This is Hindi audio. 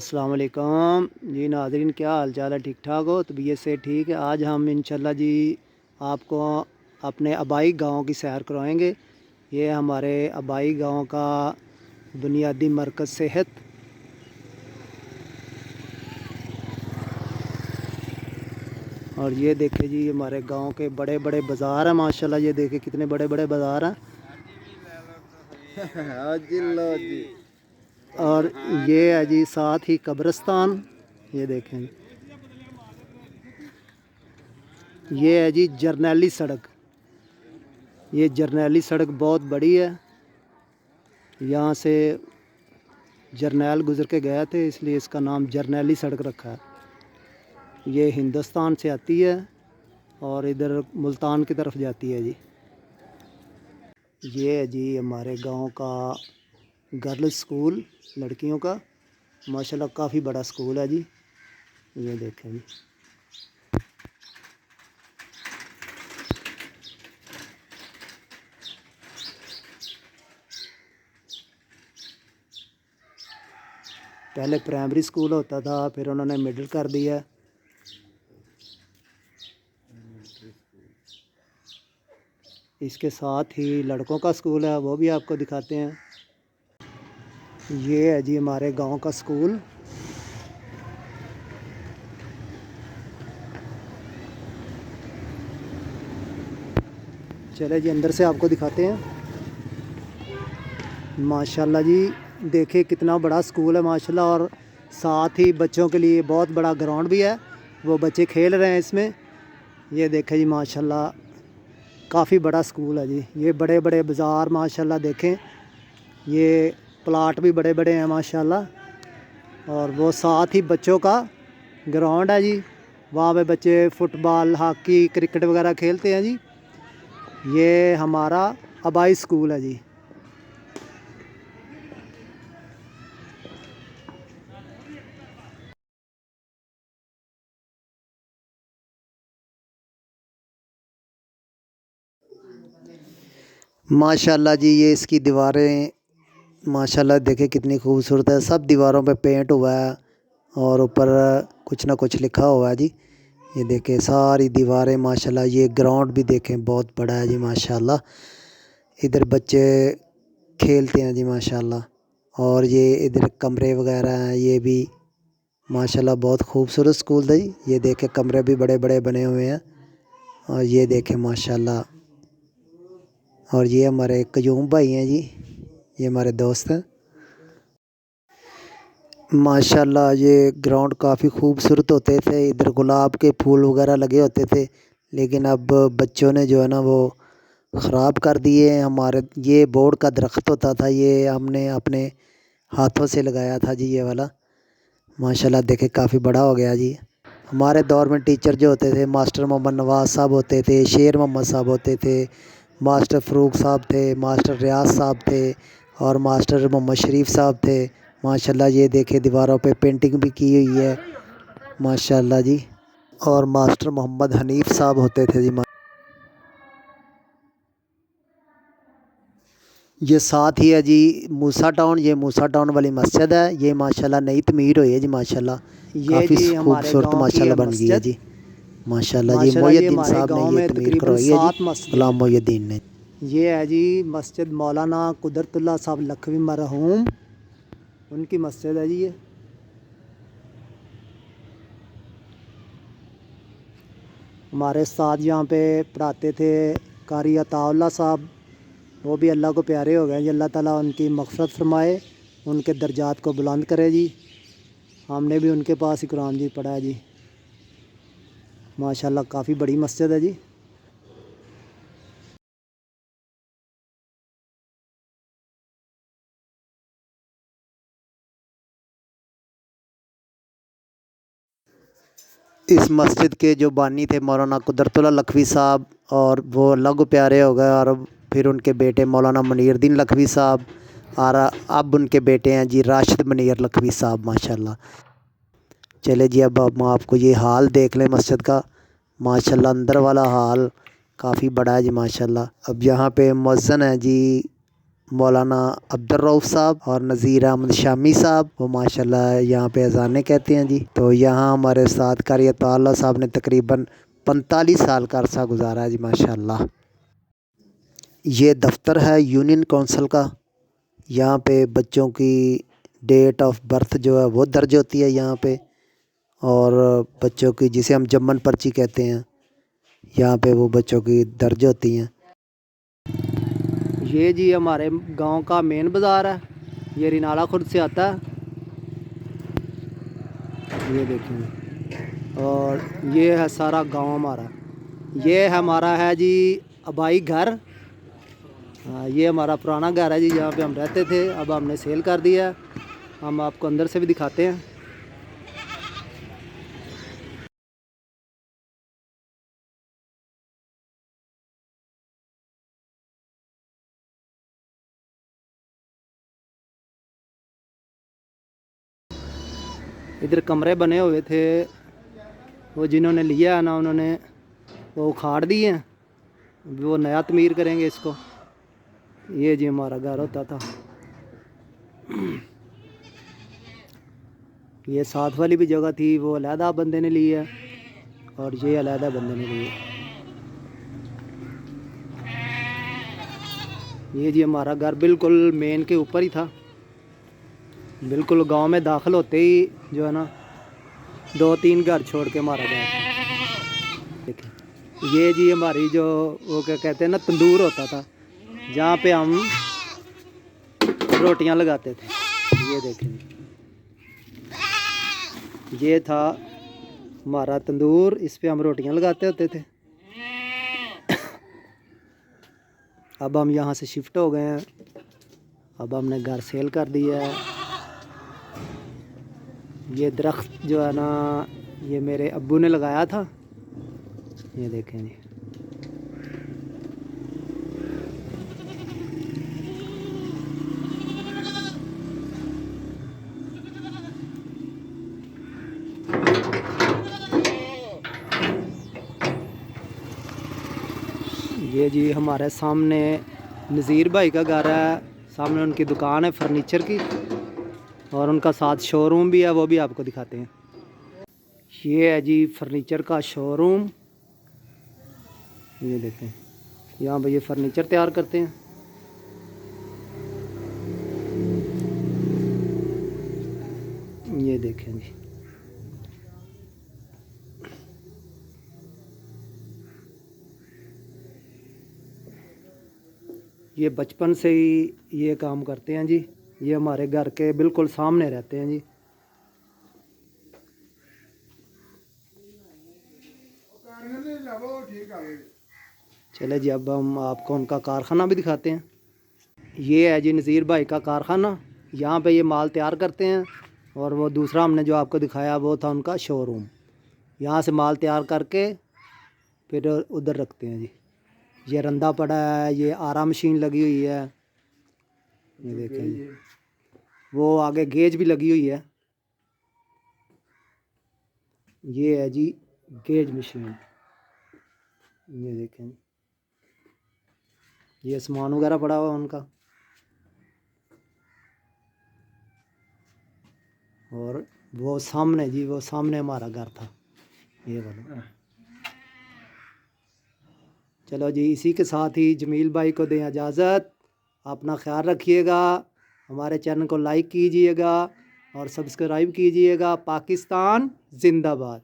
अस्सलाम वालेकुम जी नाज़रीन, क्या हाल चाल है? ठीक ठाक हो? तबीयत से ठीक है? आज हम इंशाल्लाह जी आपको अपने आबाई गांव की सैर करवाएंगे। ये हमारे आबाई गांव का बुनियादी मरकज़ सेहत। और ये देखे जी हमारे गांव के बड़े बड़े बाज़ार हैं माशाल्लाह। ये देखे कितने बड़े बड़े बाज़ार हैं। और ये है जी साथ ही कब्रिस्तान। ये देखें, ये है जी जरनैली सड़क। ये जरनैली सड़क बहुत बड़ी है। यहाँ से जरनैल गुज़र के गए थे, इसलिए इसका नाम जरनैली सड़क रखा है। ये हिंदुस्तान से आती है और इधर मुल्तान की तरफ जाती है जी। ये है जी हमारे गांव का गर्ल्स स्कूल लड़कियों का। माशाल्लाह काफ़ी बड़ा स्कूल है जी। ये देखें जी। पहले प्राइमरी स्कूल होता था, फिर उन्होंने मिडिल कर दिया। इसके साथ ही लड़कों का स्कूल है, वो भी आपको दिखाते हैं। ये है जी हमारे गांव का स्कूल। चले जी अंदर से आपको दिखाते हैं। माशाल्लाह जी, देखे कितना बड़ा स्कूल है माशाल्लाह। और साथ ही बच्चों के लिए बहुत बड़ा ग्राउंड भी है, वो बच्चे खेल रहे हैं इसमें। ये देखें जी माशाल्लाह, काफ़ी बड़ा स्कूल है जी। ये बड़े बड़े बाज़ार माशाल्लाह देखें, ये प्लाट भी बड़े बड़े हैं माशाल्लाह। और वो साथ ही बच्चों का ग्राउंड है जी, वहाँ पे बच्चे फ़ुटबॉल, हॉकी, क्रिकेट वगैरह खेलते हैं जी। ये हमारा आबाई स्कूल है जी। माशाल्लाह जी, ये इसकी दीवारें माशाल्लाह देखे कितनी खूबसूरत है। सब दीवारों पे पेंट हुआ है और ऊपर कुछ ना कुछ लिखा हुआ है जी। ये देखें सारी दीवारें माशाल्लाह। ये ग्राउंड भी देखें बहुत बड़ा है जी माशाल्लाह। इधर बच्चे खेलते हैं जी माशाल्लाह। और ये इधर कमरे वगैरह हैं, ये भी माशाल्लाह बहुत खूबसूरत स्कूल था जी। ये देखें कमरे भी बड़े बड़े बने हुए हैं। और ये देखें माशाल्लाह। और ये हमारे कयूम भाई हैं जी, ये हमारे दोस्त हैं माशाल्लाह। ये ग्राउंड काफ़ी खूबसूरत होते थे, इधर गुलाब के फूल वगैरह लगे होते थे, लेकिन अब बच्चों ने जो है ना वो ख़राब कर दिए। हमारे ये बोर्ड का दरख्त होता था, ये हमने अपने हाथों से लगाया था जी ये वाला। माशाल्लाह देखे काफ़ी बड़ा हो गया जी। हमारे दौर में टीचर जो होते थे, मास्टर मोहम्मद नवाज़ साहब होते थे, शेर मोहम्मद साहब होते थे, मास्टर फ़रूक साहब थे, मास्टर रियाज साहब थे और मास्टर मोहम्मद शरीफ साहब थे माशाल्लाह। ये देखे दीवारों पे पेंटिंग भी की हुई है माशाल्लाह जी। और मास्टर मोहम्मद हनीफ़ साहब होते थे जी। ये साथ ही है जी मूसा टाउन। ये मूसा टाउन वाली मस्जिद है, ये माशाल्लाह नई तमीर हुई है जी माशाल्लाह। काफ़ी खूबसूरत माशाल्लाह बन गई है जी माशाल्लाह जी। ये मोहिउद्दीन हमारे साहब ने गांव ये में तमीर तकरीबन करवाई है जी, 7 मस्जिद गुलाम हैं। मोहिउद्दीन ने। ये है जी मस्जिद मौलाना कुदरतुल्लाह साहब लखवी मरहूम, उनकी मस्जिद है जी ये। हमारे साथ यहाँ पे पढ़ाते थे कारी अताउल्लाह साहब, वो भी अल्लाह को प्यारे हो गए जी। अल्लाह ताला उनकी मग़फ़िरत फ़रमाए, उनके दर्जात को बुलंद करे जी। हमने भी उनके पास ही कुरान जी पढ़ा है जी माशाल्लाह। काफ़ी बड़ी मस्जिद है जी। इस मस्जिद के जो बानी थे मौलाना कुदरतुल्लाह लखवी साहब, और वो अल्लाह को प्यारे हो गए। और फिर उनके बेटे मौलाना मुनीरुद्दीन लखवी साहब, और अब उनके बेटे हैं जी राशिद मुनीर लखवी साहब माशाल्लाह। चले जी अब हम आपको ये हाल देख लें मस्जिद का माशाल्लाह। अंदर वाला हाल काफ़ी बड़ा है जी माशाल्लाह। अब यहाँ पे मुअज्जिन है जी मौलाना अब्दुल रऊफ़ साहब और नज़ीर अहमद शामी साहब, वो माशाल्लाह यहाँ पे अज़ानें कहते हैं जी। तो यहाँ हमारे उस्ताद कारी अता साहब ने तकरीबन 45 साल का अरसा गुजारा है जी माशाल्लाह। ये दफ्तर है यूनियन कौंसिल का। यहाँ पे बच्चों की डेट ऑफ बर्थ जो है वो दर्ज होती है यहाँ पे, और बच्चों की जिसे हम जम्मन पर्ची कहते हैं, यहाँ पे वो बच्चों की दर्ज होती हैं। ये जी हमारे गांव का मेन बाज़ार है, ये रिनाला खुर्द से आता है, ये देखें। और ये है सारा गांव हमारा। ये हमारा है जी आबाई घर। ये हमारा पुराना घर है जी, जहाँ पे हम रहते थे, अब हमने सेल कर दिया है। हम आपको अंदर से भी दिखाते हैं। इधर कमरे बने हुए थे, वो जिन्होंने लिया है ना, उन्होंने वो उखाड़ दिए हैं, वो नया तमीर करेंगे इसको। ये जी हमारा घर होता था। ये साथ वाली भी जगह थी, वो अलहदा बंदे ने ली है, और ये अलहदा बंदे ने ली है। ये जी हमारा घर बिल्कुल मेन के ऊपर ही था, बिल्कुल गांव में दाखिल होते ही जो है ना 2-3 घर छोड़ के हमारा घर। देखिए ये जी हमारी जो वो क्या कहते हैं ना, तंदूर होता था, जहाँ पे हम रोटियां लगाते थे। ये देखें, ये था हमारा तंदूर, इस पे हम रोटियां लगाते होते थे। अब हम यहाँ से शिफ्ट हो गए हैं, अब हमने घर सेल कर दिया है। ये दरख्त जो है ना, ये मेरे अब्बू ने लगाया था, ये देखें जी। ये जी हमारे सामने नज़ीर भाई का घर है, सामने उनकी दुकान है फर्नीचर की, और उनका साथ शोरूम भी है, वो भी आपको दिखाते हैं। ये है जी फर्नीचर का शोरूम, ये देखें, यहाँ पर ये फर्नीचर तैयार करते हैं। ये देखें जी, ये बचपन से ही ये काम करते हैं जी। ये हमारे घर के बिल्कुल सामने रहते हैं जी। चले जी, अब हम आपको उनका कारखाना भी दिखाते हैं। ये है जी नज़ीर भाई का कारखाना, यहाँ पे ये माल तैयार करते हैं, और वो दूसरा हमने जो आपको दिखाया वो था उनका शोरूम। यहाँ से माल तैयार करके फिर उधर रखते हैं जी। ये रंदा पड़ा है, ये आरा मशीन लगी हुई है, ये देखें जी। वो आगे गेज भी लगी हुई है, ये है जी गेज मशीन, ये देखें। ये सामान वगैरह पड़ा हुआ है उनका, और वो सामने जी, वो सामने हमारा घर था, ये वाला। चलो जी, इसी के साथ ही जमील भाई को दें इजाज़त। अपना ख्याल रखिएगा, हमारे चैनल को लाइक कीजिएगा और सब्सक्राइब कीजिएगा। पाकिस्तान जिंदाबाद।